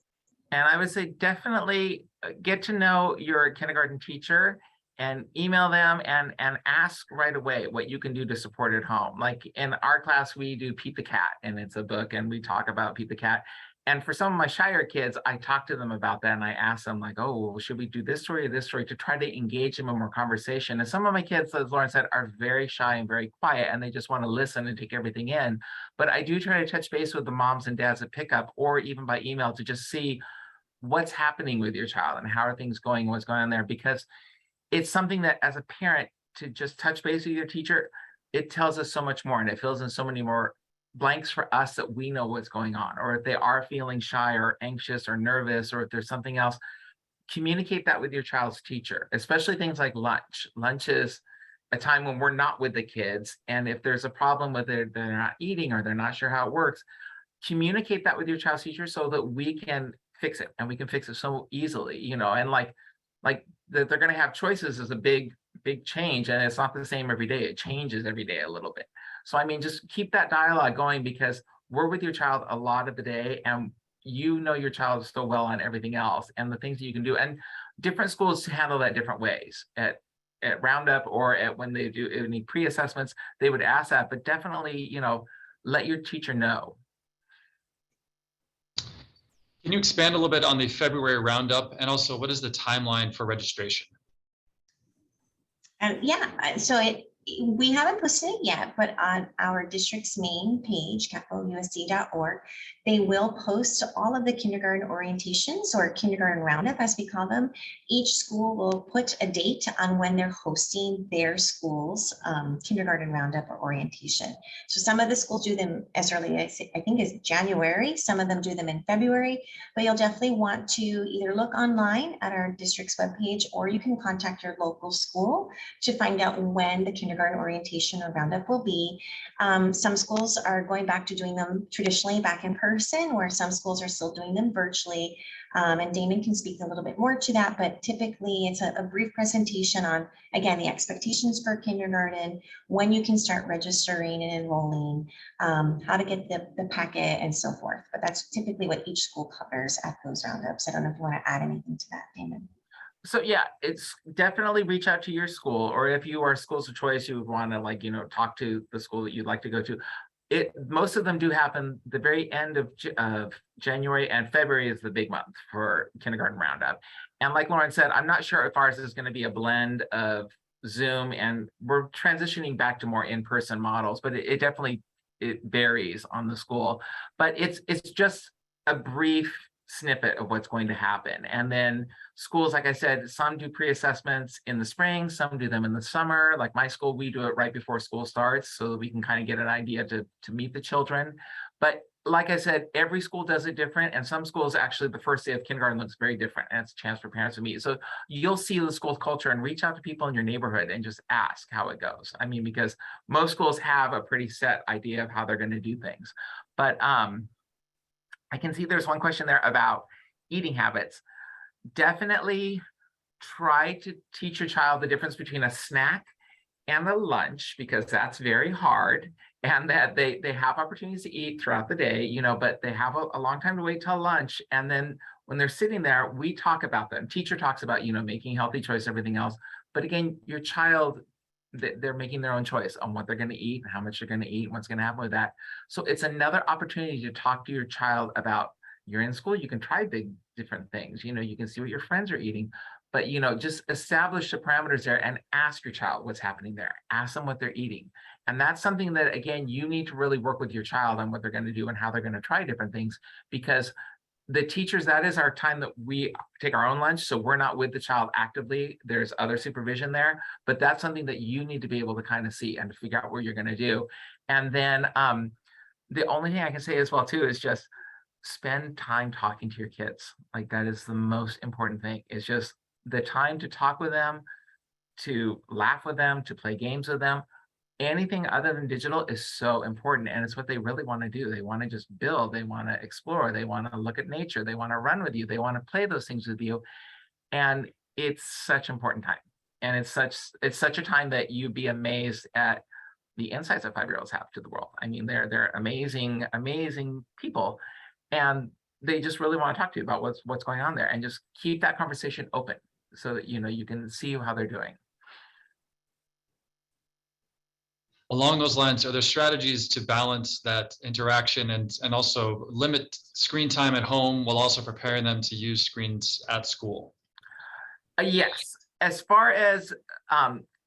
And I would say definitely get to know your kindergarten teacher and email them and ask right away what you can do to support at home. Like in our class, we do Pete the Cat, and it's a book, and we talk about Pete the Cat. And for some of my shyer kids, I talk to them about that, and I ask them like, oh, well, should we do this story or this story, to try to engage them in more conversation. And some of my kids, as Lauren said, are very shy and very quiet, and they just want to listen and take everything in. But I do try to touch base with the moms and dads at pickup, or even by email, to just see what's happening with your child and how are things going, what's going on there, because it's something that as a parent, to just touch base with your teacher, it tells us so much more, and it fills in so many more blanks for us that we know what's going on. Or if they are feeling shy or anxious or nervous, or if there's something else, communicate that with your child's teacher, especially things like lunch. Lunch is a time when we're not with the kids, and if there's a problem with it, they're not eating or they're not sure how it works, communicate that with your child's teacher so that we can fix it, and we can fix it so easily, and like that they're going to have choices is a big change, and it's not the same every day. It changes every day a little bit. So I mean, just keep that dialogue going, because we're with your child a lot of the day, and your child so well on everything else and the things that you can do. And different schools handle that different ways. At Roundup, or at when they do any pre-assessments, they would ask that, but definitely, let your teacher know. Can you expand a little bit on the February roundup, and also what is the timeline for registration? Yeah, so we haven't posted it yet, but on our district's main page, capitalUSD.org, they will post all of the kindergarten orientations, or kindergarten roundup as we call them. Each school will put a date on when they're hosting their school's kindergarten roundup or orientation. So some of the schools do them as early as, I think, is January. Some of them do them in February, but you'll definitely want to either look online at our district's webpage, or you can contact your local school to find out when the kindergarten orientation or roundup will be. Some schools are going back to doing them traditionally back in person, where some schools are still doing them virtually. And Damon can speak a little bit more to that, but typically it's a brief presentation on, again, the expectations for kindergarten, when you can start registering and enrolling, how to get the packet, and so forth. But that's typically what each school covers at those roundups. I don't know if you want to add anything to that, Damon. So yeah, it's definitely reach out to your school, or if you are schools of choice, you would want to talk to the school that you'd like to go to. most of them do happen the very end of January, and February is the big month for kindergarten roundup. And like Lauren said, I'm not sure if ours is going to be a blend of Zoom, and we're transitioning back to more in-person models, but it definitely varies on the school. But it's just a brief snippet of what's going to happen. And then schools, like I said, some do pre-assessments in the spring, some do them in the summer. Like my school, we do it right before school starts so that we can kind of get an idea to meet the children. But like I said, every school does it different. And some schools, actually, the first day of kindergarten looks very different. And it's a chance for parents to meet. So you'll see the school's culture and reach out to people in your neighborhood and just ask how it goes. I mean, because most schools have a pretty set idea of how they're going to do things. But I can see there's one question there about eating habits. Definitely try to teach your child the difference between a snack and a lunch, because that's very hard, and that they have opportunities to eat throughout the day, you know, but they have a long time to wait till lunch. And then when they're sitting there, we talk about them. Teacher talks about, you know, making healthy choice, everything else. But again, your child, they're making their own choice on what they're going to eat and how much they're going to eat and what's going to happen with that. So it's another opportunity to talk to your child about, you're in school, you can try big different things, you know, you can see what your friends are eating, but, you know, just establish the parameters there and ask your child what's happening there. Ask them what they're eating. And that's something that, again, you need to really work with your child on what they're going to do and how they're going to try different things, because the teachers, that is our time that we take our own lunch. So we're not with the child actively. There's other supervision there, but that's something that you need to be able to kind of see and to figure out what you're going to do. And then the only thing I can say as well too is just spend time talking to your kids. Like, that is the most important thing, is just the time to talk with them, to laugh with them, to play games with them. Anything other than digital is so important, and it's what they really want to do. They want to just build, they want to explore, they want to look at nature, they want to run with you, they want to play those things with you. And it's such an important time. And it's such a time that you'd be amazed at the insights that 5-year-olds have to the world. I mean, they're amazing, amazing people. And they just really want to talk to you about what's going on there, and just keep that conversation open so that, you know, you can see how they're doing. Along those lines, are there strategies to balance that interaction and also limit screen time at home while also preparing them to use screens at school? Yes. As far as,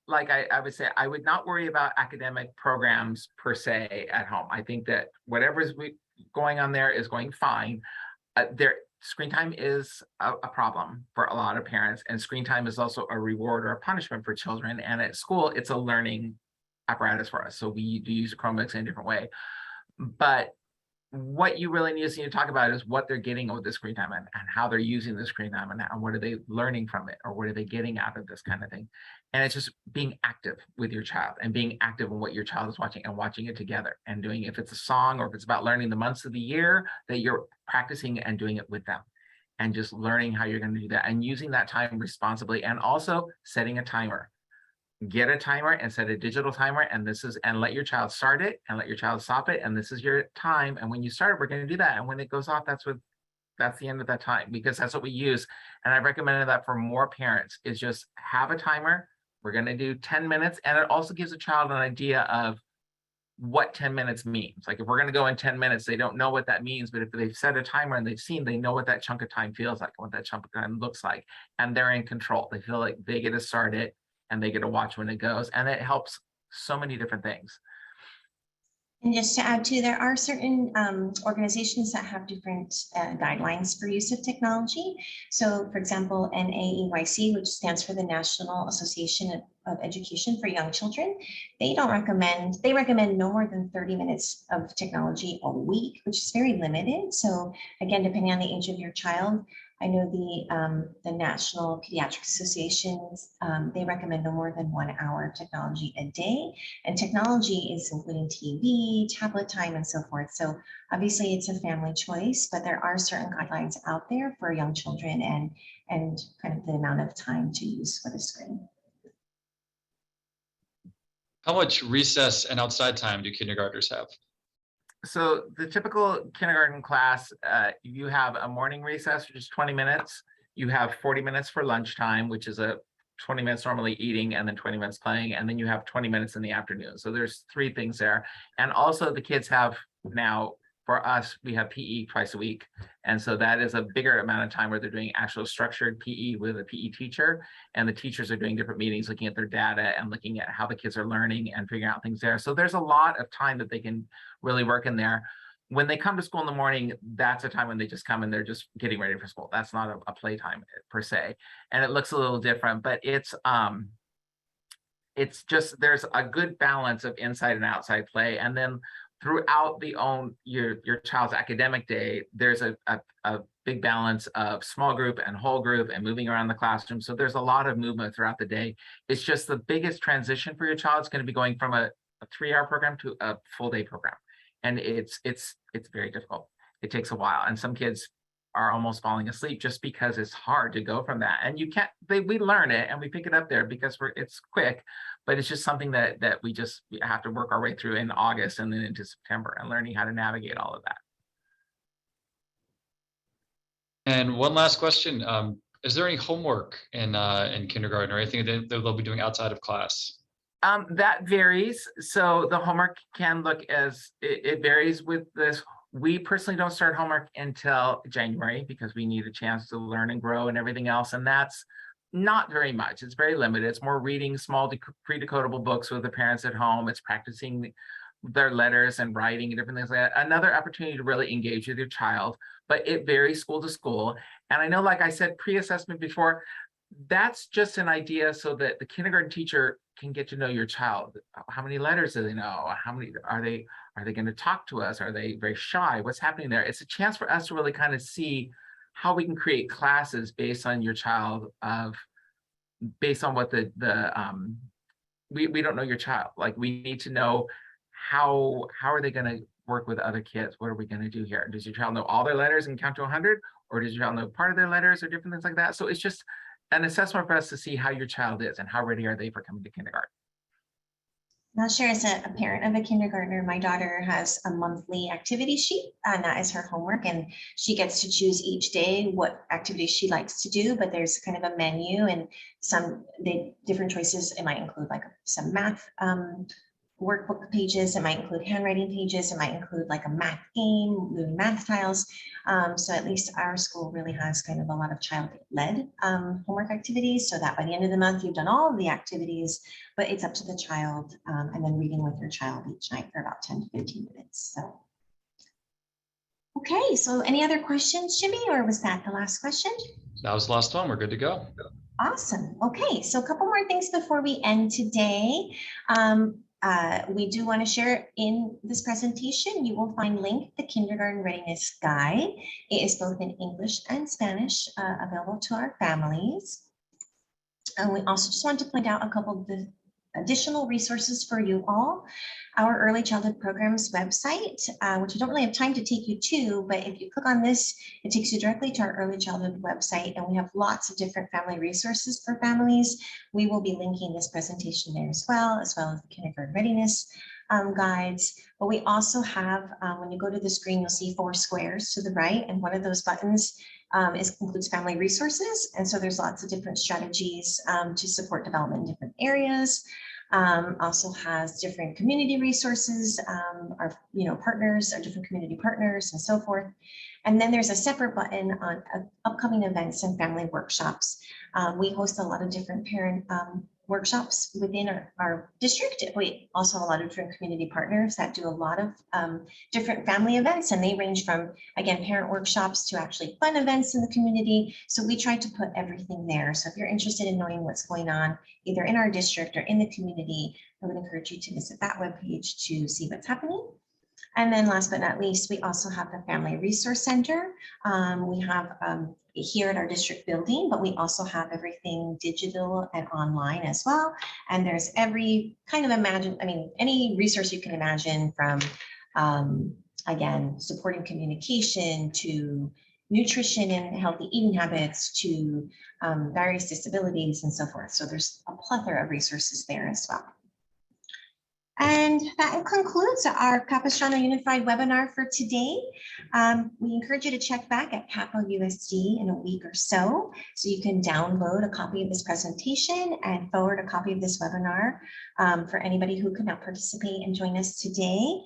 like I would say, I would not worry about academic programs per se at home. I think that whatever's going on there is going fine. Screen time is a problem for a lot of parents, and screen time is also a reward or a punishment for children. And at school, it's a learning apparatus for us. So we do use Chromebooks in a different way. But what you really need to talk about is what they're getting with the screen time, and how they're using the screen time, and what are they learning from it, or what are they getting out of this kind of thing. And it's just being active with your child, and being active in what your child is watching, and watching it together, and doing, if it's a song or if it's about learning the months of the year, that you're practicing and doing it with them, and just learning how you're going to do that, and using that time responsibly, and also setting a timer. Get a timer and set a digital timer, and let your child start it and let your child stop it, and this is your time, and when you start it, we're going to do that, and when it goes off, that's the end of that time, because that's what we use. And I've recommended that for more parents, is just have a timer. We're going to do 10 minutes, and it also gives a child an idea of what 10 minutes means. Like, if we're going to go in 10 minutes, they don't know what that means, but if they've set a timer and they know what that chunk of time feels like, what that chunk of time looks like, and they're in control. They feel like they get to start it, and they get to watch when it goes, and it helps so many different things. And just to add to, there are certain organizations that have different guidelines for use of technology. So for example, NAEYC, which stands for the National Association of Education for Young Children, they recommend no more than 30 minutes of technology a week, which is very limited. So again, depending on the age of your child, I know the National Pediatric Associations, they recommend no more than 1 hour of technology a day. And technology is including TV, tablet time, and so forth. So obviously it's a family choice, but there are certain guidelines out there for young children and kind of the amount of time to use for the screen. How much recess and outside time do kindergartners have? So the typical kindergarten class, you have a morning recess, which is 20 minutes. You have 40 minutes for lunchtime, which is a 20 minutes normally eating and then 20 minutes playing, and then you have 20 minutes in the afternoon. So there's 3 things there. And also the kids have now, for us, we have PE twice a week. And so that is a bigger amount of time where they're doing actual structured PE with a PE teacher. And the teachers are doing different meetings, looking at their data and looking at how the kids are learning and figuring out things there. So there's a lot of time that they can really work in there. When they come to school in the morning, that's a time when they just come and they're just getting ready for school. That's not a playtime per se. And it looks a little different, but it's just, there's a good balance of inside and outside play. And then throughout your child's academic day, there's a big balance of small group and whole group and moving around the classroom. So there's a lot of movement throughout the day. It's just the biggest transition for your child is going to be going from a 3-hour program to a full day program. And it's very difficult. It takes a while. And some kids are almost falling asleep just because it's hard to go from that. And you can't, we learn it and we pick it up there because it's quick, but it's just something that we have to work our way through in August and then into September, and learning how to navigate all of that. And one last question. Is there any homework in kindergarten or anything that they'll be doing outside of class? That varies. So the homework can look it varies with this. We personally don't start homework until January because we need a chance to learn and grow and everything else. And that's not very much. It's very limited. It's more reading small pre-decodable books with the parents at home. It's practicing their letters and writing and different things like that. Another opportunity to really engage with your child, but it varies school to school. And I know, like I said, pre-assessment before, that's just an idea so that the kindergarten teacher can get to know your child. How many letters do they know? How many are they going to talk to us? Are they very shy? What's happening there? It's a chance for us to really kind of see how we can create classes based on your child, based on what we don't know your child. Like, we need to know how are they going to work with other kids? What are we going to do here? Does your child know all their letters and count to 100? Or does your child know part of their letters or different things like that? So it's just an assessment for us to see how your child is and how ready are they for coming to kindergarten. I'll share, as a parent of a kindergartner, my daughter has a monthly activity sheet, and that is her homework, and she gets to choose each day what activities she likes to do, but there's kind of a menu and different choices. It might include like some math workbook pages, it might include handwriting pages, it might include like a math game, moving math tiles. So at least our school really has kind of a lot of child-led homework activities, so that by the end of the month you've done all of the activities, but it's up to the child, and then reading with your child each night for about 10 to 15 minutes. So, okay, so any other questions, Jimmy, or was that the last question? That was the last one. We're good to go. Awesome. Okay, so a couple more things before we end today. We do want to share in this presentation, you will find linked the Kindergarten Readiness Guide. It is both in English and Spanish, available to our families. And we also just want to point out a couple of the additional resources for you all. Our Early Childhood Programs website, which I don't really have time to take you to, but if you click on this, it takes you directly to our Early Childhood website, and we have lots of different family resources for families. We will be linking this presentation there as well as the Kindergarten Readiness guides. But we also have, when you go to the screen, you'll see 4 squares to the right, and one of those buttons includes family resources. And so there's lots of different strategies to support development in different areas. Also has different community resources, our partners, our different community partners, and so forth. And then there's a separate button on upcoming events and family workshops. We host a lot of different parent workshops within our district. We also have a lot of different community partners that do a lot of different family events, and they range from, again, parent workshops to actually fun events in the community. So we try to put everything there. So if you're interested in knowing what's going on either in our district or in the community, I would encourage you to visit that webpage to see what's happening. And then last but not least, we also have the Family Resource Center. We have here at our district building, but we also have everything digital and online as well. And there's every kind of any resource you can imagine, from, again, supporting communication to nutrition and healthy eating habits to various disabilities and so forth. So there's a plethora of resources there as well. And that concludes our Capistrano Unified webinar for today. We encourage you to check back at Capo USD in a week or so you can download a copy of this presentation and forward a copy of this webinar for anybody who could not participate and join us today.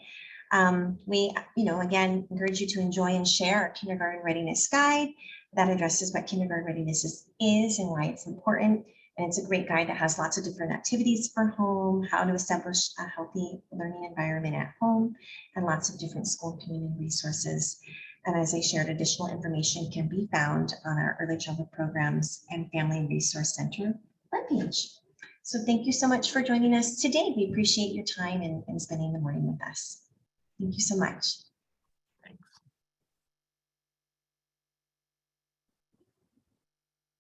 We, again, encourage you to enjoy and share our kindergarten readiness guide that addresses what kindergarten readiness is and why it's important. And it's a great guide that has lots of different activities for home, how to establish a healthy learning environment at home, and lots of different school community resources. And as I shared, additional information can be found on our Early Childhood Programs and Family Resource Center webpage. So thank you so much for joining us today. We appreciate your time and spending the morning with us. Thank you so much.